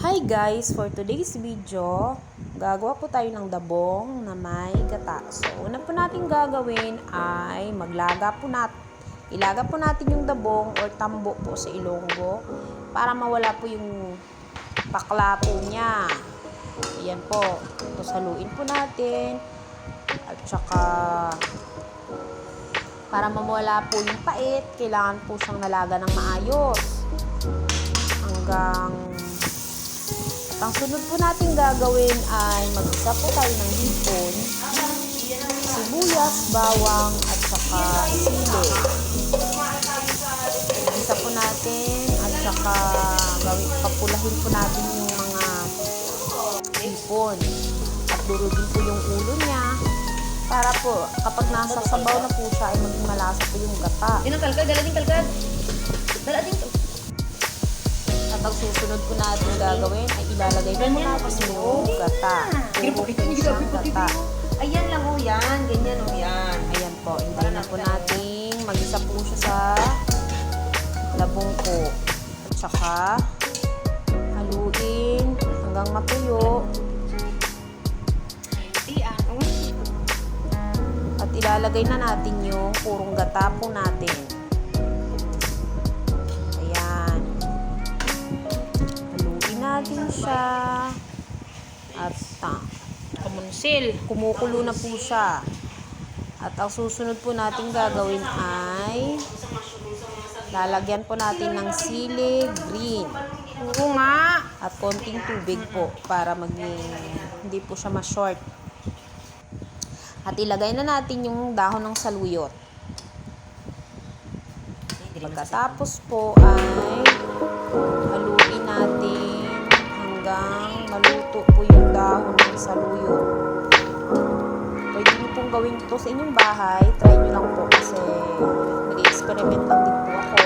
Hi guys! For today's video, gagawa po tayo ng dabong na may gata. So, una po natin gagawin ay ilaga po natin yung dabong or tambo po sa Ilonggo para mawala po yung pakla po niya. Ayan po. Tapos haluin po natin at saka para mawala po yung pait, kailangan po siyang nalaga ng maayos ang sunod po natin gagawin ay mag-isa po tayo ng hipon, sibuyas, bawang, at saka sili. Mag-isa po natin at saka papulahin po natin yung mga hipon. At durugin po yung ulo niya para po kapag nasa sabaw na po siya ay maging malasa po yung gata. Yun ang kalkad, dala din kalkad. Dala din. At ang susunod po natin gagawin ay ilalagay po natin yung gata. Yung gata. Ayan lang o yan. Ganyan o yan. Ayan po. Hintayin na po natin. Mag-isa po siya sa labong po. At saka haluin hanggang matuyo. At ilalagay na natin yung purong gata po natin. Natin siya at kumukulo na po siya. At ang susunod po natin gagawin ay lalagyan po natin ng sili green. Oo nga. At konting tubig po para hindi po siya ma-short. At ilagay na natin yung dahon ng saluyot. Pagkatapos po ay haluin natin hanggang maluto po yung dahon ng saluyot. Pwede nyo pong gawin ito sa inyong bahay. Try nyo lang po kasi nag-experiment lang din po ako.